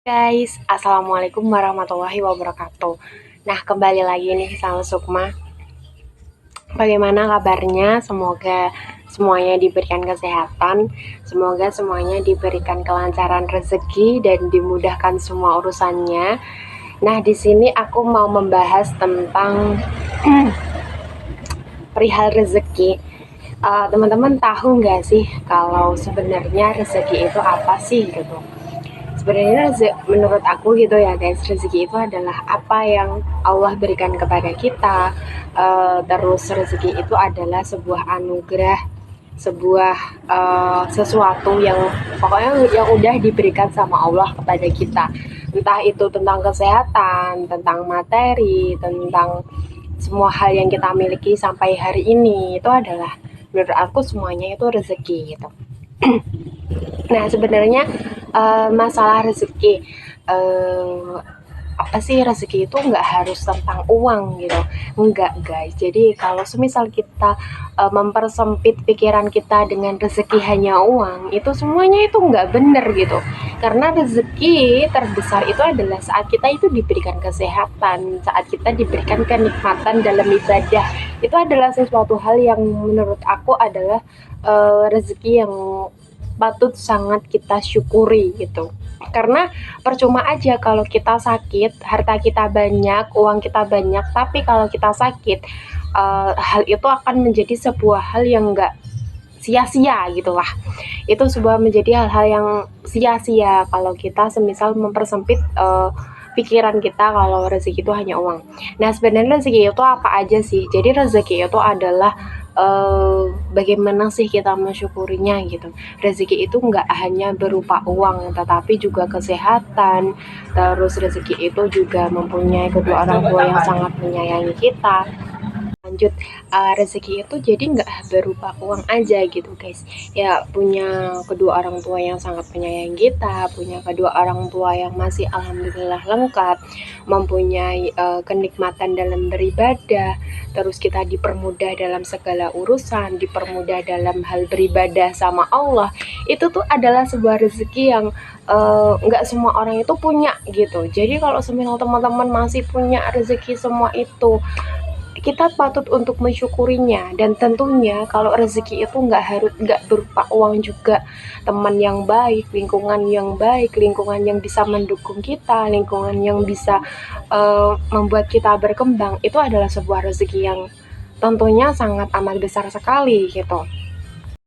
Guys, Assalamualaikum warahmatullahi wabarakatuh. Nah, kembali lagi nih sama Sukma. Bagaimana kabarnya? Semoga semuanya diberikan kesehatan, semoga semuanya diberikan kelancaran rezeki dan dimudahkan semua urusannya. Nah, di sini aku mau membahas tentang perihal rezeki. Teman-teman tahu nggak sih kalau sebenarnya rezeki itu apa sih gitu? Sebenarnya menurut aku gitu ya guys, rezeki itu adalah apa yang Allah berikan kepada kita. Terus rezeki itu adalah sebuah anugerah, sebuah sesuatu yang pokoknya yang udah diberikan sama Allah kepada kita, entah itu tentang kesehatan, tentang materi, tentang semua hal yang kita miliki sampai hari ini. Itu adalah menurut aku semuanya itu rezeki gitu. Nah, sebenarnya masalah rezeki, uh, apa sih rezeki itu nggak harus tentang uang gitu, enggak guys. Jadi kalau semisal kita mempersempit pikiran kita dengan rezeki hanya uang, itu semuanya itu nggak bener gitu. Karena rezeki terbesar itu adalah saat kita itu diberikan kesehatan, saat kita diberikan kenikmatan dalam ibadah. Itu adalah sesuatu hal yang menurut aku adalah rezeki yang patut sangat kita syukuri gitu. Karena percuma aja kalau kita sakit, harta kita banyak, uang kita banyak, tapi kalau kita sakit, hal itu akan menjadi sebuah hal yang enggak sia-sia gitu lah. Itu sebuah menjadi hal-hal yang sia-sia kalau kita semisal mempersempit pikiran kita kalau rezeki itu hanya uang. Nah, sebenarnya rezeki itu apa aja sih? Jadi rezeki itu adalah bagaimana sih kita mensyukurinya gitu. Rezeki itu nggak hanya berupa uang, tetapi juga kesehatan. Terus rezeki itu juga mempunyai kedua orang tua yang sangat menyayangi kita. Lanjut, rezeki itu jadi nggak berupa uang aja gitu guys, ya punya kedua orang tua yang sangat menyayangi kita, punya kedua orang tua yang masih alhamdulillah lengkap, mempunyai kenikmatan dalam beribadah, terus kita dipermudah dalam segala urusan, dipermudah dalam hal beribadah sama Allah. Itu tuh adalah sebuah rezeki yang nggak semua orang itu punya gitu. Jadi kalau semisal teman-teman masih punya rezeki semua itu, kita patut untuk mensyukurinya. Dan tentunya kalau rezeki itu nggak berupa uang juga, teman yang baik, lingkungan yang bisa mendukung kita, lingkungan yang bisa membuat kita berkembang, itu adalah sebuah rezeki yang tentunya sangat amat besar sekali gitu.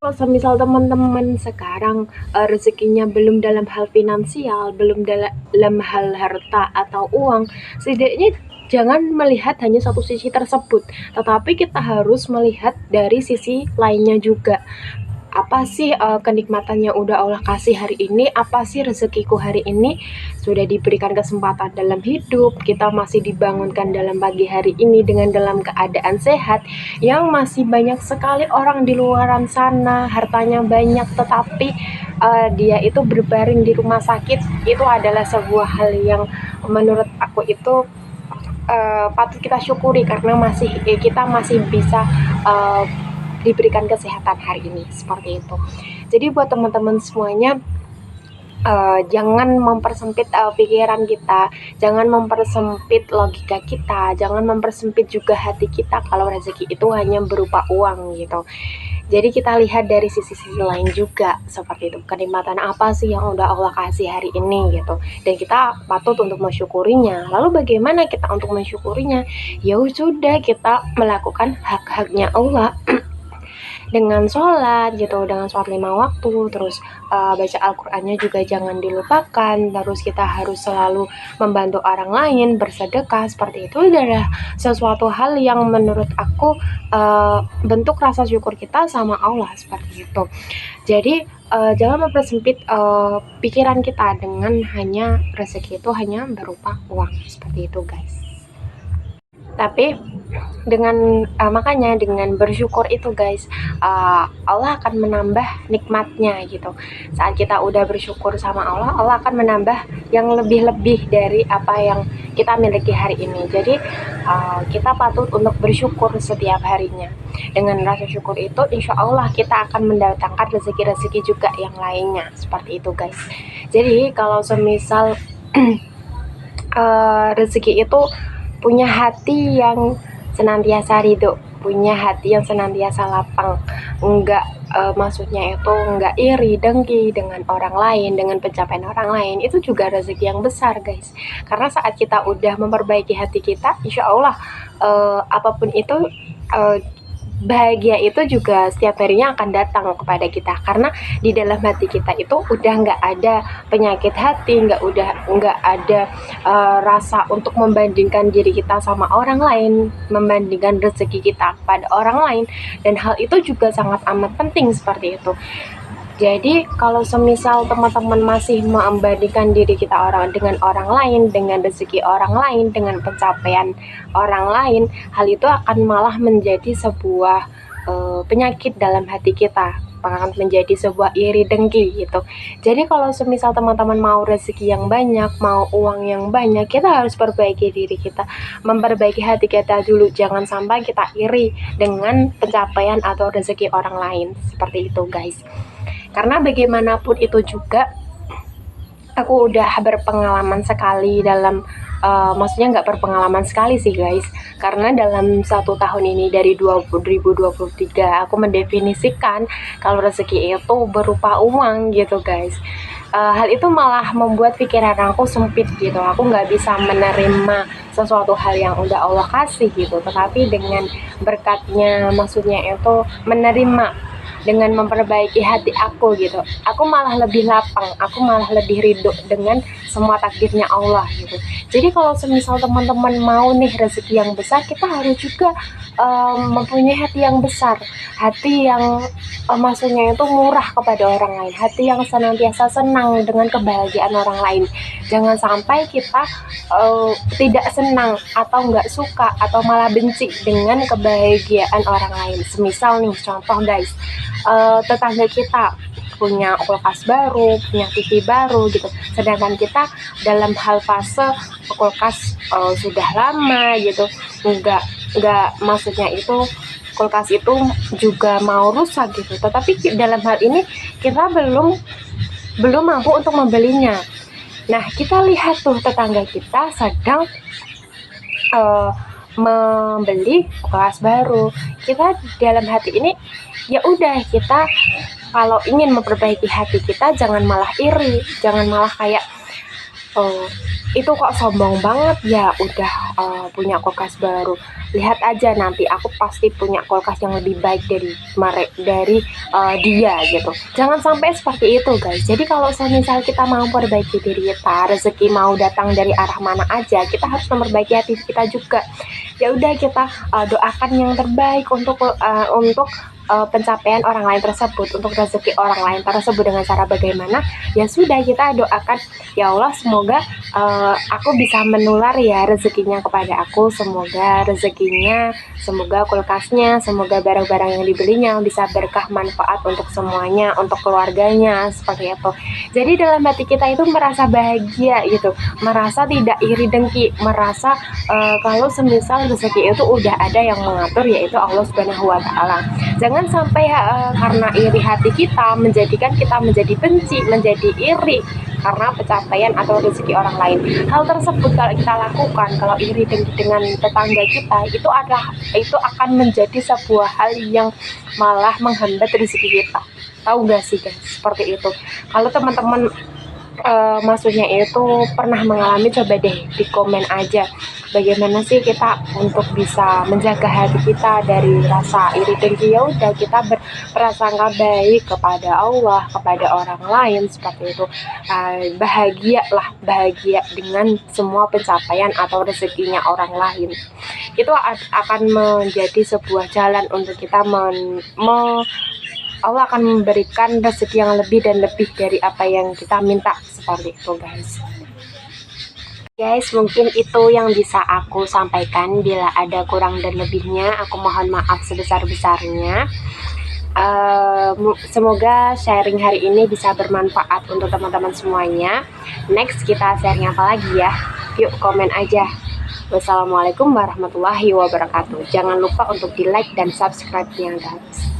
Kalau semisal teman-teman sekarang rezekinya belum dalam hal finansial, belum dalam hal harta atau uang, setidaknya jangan melihat hanya satu sisi tersebut, tetapi kita harus melihat dari sisi lainnya juga. Apa sih kenikmatan yang udah Allah kasih hari ini, apa sih rezekiku hari ini, sudah diberikan kesempatan dalam hidup, kita masih dibangunkan dalam pagi hari ini dengan dalam keadaan sehat, yang masih banyak sekali orang di luaran sana, hartanya banyak, tetapi dia itu berbaring di rumah sakit. Itu adalah sebuah hal yang menurut aku itu patut kita syukuri, karena kita masih bisa diberikan kesehatan hari ini, seperti itu. Jadi buat teman-teman semuanya, jangan mempersempit pikiran kita, jangan mempersempit logika kita, jangan mempersempit juga hati kita kalau rezeki itu hanya berupa uang gitu. Jadi kita lihat dari sisi-sisi lain juga, seperti itu. Kenikmatan apa sih yang udah Allah kasih hari ini gitu. Dan kita patut untuk mensyukurinya. Lalu bagaimana kita untuk mensyukurinya? Ya sudah, kita melakukan hak-haknya Allah dengan sholat gitu, dengan sholat 5 waktu, terus baca Al-Qur'annya juga jangan dilupakan, terus kita harus selalu membantu orang lain, bersedekah, seperti itu adalah sesuatu hal yang menurut aku bentuk rasa syukur kita sama Allah, seperti itu. Jadi jangan mempersempit pikiran kita dengan hanya rezeki itu hanya berupa uang, seperti itu guys. Tapi makanya dengan bersyukur itu guys, Allah akan menambah nikmatnya gitu. Saat kita udah bersyukur sama Allah, Allah akan menambah yang lebih-lebih dari apa yang kita miliki hari ini. Jadi kita patut untuk bersyukur setiap harinya. Dengan rasa syukur itu, insya Allah kita akan mendatangkan rezeki-rezeki juga yang lainnya, seperti itu guys. Jadi kalau semisal rezeki itu punya hati yang senantiasa ridho, punya hati yang senantiasa lapang, enggak maksudnya itu enggak iri dengki dengan orang lain, dengan pencapaian orang lain. Itu juga rezeki yang besar guys, karena saat kita udah memperbaiki hati kita, insya Allah apapun itu uh, bahagia itu juga setiap harinya akan datang kepada kita, karena di dalam hati kita itu udah nggak ada penyakit hati, nggak ada rasa untuk membandingkan diri kita sama orang lain, membandingkan rezeki kita pada orang lain, dan hal itu juga sangat amat penting seperti itu. Jadi kalau semisal teman-teman masih membandingkan diri kita dengan orang lain, dengan rezeki orang lain, dengan pencapaian orang lain, hal itu akan malah menjadi sebuah penyakit dalam hati kita, akan menjadi sebuah iri dengki gitu. Jadi kalau semisal teman-teman mau rezeki yang banyak, mau uang yang banyak, kita harus perbaiki diri kita, memperbaiki hati kita dulu. Jangan sampai kita iri dengan pencapaian atau rezeki orang lain, seperti itu guys. Karena bagaimanapun itu juga aku udah berpengalaman sekali dalam maksudnya nggak berpengalaman sekali sih guys, karena dalam 1 tahun ini dari 2023 aku mendefinisikan kalau rezeki itu berupa uang gitu guys. Hal itu malah membuat pikiran aku sempit gitu, aku nggak bisa menerima sesuatu hal yang udah Allah kasih gitu, tetapi dengan berkatnya, maksudnya itu menerima dengan memperbaiki hati aku gitu, aku malah lebih lapang, aku malah lebih ridho dengan semua takdirnya Allah gitu. Jadi kalau semisal teman-teman mau nih rezeki yang besar, kita harus juga mempunyai hati yang besar, hati yang maksudnya itu murah kepada orang lain, hati yang senantiasa senang dengan kebahagiaan orang lain. Jangan sampai kita tidak senang atau nggak suka atau malah benci dengan kebahagiaan orang lain. Semisal nih contoh guys, tetangga kita punya kulkas baru, punya TV baru gitu, sedangkan kita dalam hal fase kulkas sudah lama gitu, nggak maksudnya itu kulkas itu juga mau rusak gitu, tetapi dalam hal ini kita belum mampu untuk membelinya. Nah, kita lihat tuh tetangga kita sedang membeli kulkas baru. Kita dalam hati ini, ya udah, kita kalau ingin memperbaiki hati kita, jangan malah iri, jangan malah kayak itu kok sombong banget ya udah punya kulkas baru, lihat aja nanti aku pasti punya kulkas yang lebih baik dari dia gitu. Jangan sampai seperti itu guys. Jadi kalau misal kita mau perbaiki diri kita, rezeki mau datang dari arah mana aja, kita harus memperbaiki hati kita juga. Ya udah, kita doakan yang terbaik untuk pencapaian orang lain tersebut, untuk rezeki orang lain tersebut dengan cara bagaimana, ya sudah, kita doakan, ya Allah semoga aku bisa menular ya rezekinya kepada aku, semoga rezekinya, semoga kulkasnya, semoga barang-barang yang dibelinya bisa berkah manfaat untuk semuanya, untuk keluarganya, seperti itu. Jadi dalam hati kita itu merasa bahagia gitu, merasa tidak iri dengki, merasa kalau semisal rezeki itu udah ada yang mengatur, yaitu Allah Subhanahu wa Ta'ala. Jangan sampai karena iri hati kita menjadikan kita menjadi benci, menjadi iri karena pencapaian atau rezeki orang lain. Hal tersebut kalau kita lakukan, kalau iri dengan tetangga kita, itu akan menjadi sebuah hal yang malah menghambat rezeki kita. Tahu gak sih guys, seperti itu. Kalau teman-teman maksudnya itu pernah mengalami, coba deh di komen aja, bagaimana sih kita untuk bisa menjaga hati kita dari rasa iri dengki. Ya udah, kita berprasangka baik kepada Allah, kepada orang lain, seperti itu. Bahagia dengan semua pencapaian atau rezekinya orang lain. Itu akan menjadi sebuah jalan untuk kita Allah akan memberikan rezeki yang lebih dan lebih dari apa yang kita minta, seperti itu guys. Guys, mungkin itu yang bisa aku sampaikan. Bila ada kurang dan lebihnya, aku mohon maaf sebesar-besarnya. Semoga sharing hari ini bisa bermanfaat untuk teman-teman semuanya. Next kita sharing apa lagi ya? Yuk komen aja. Wassalamualaikum warahmatullahi wabarakatuh. Jangan lupa untuk di like dan subscribe-nya guys.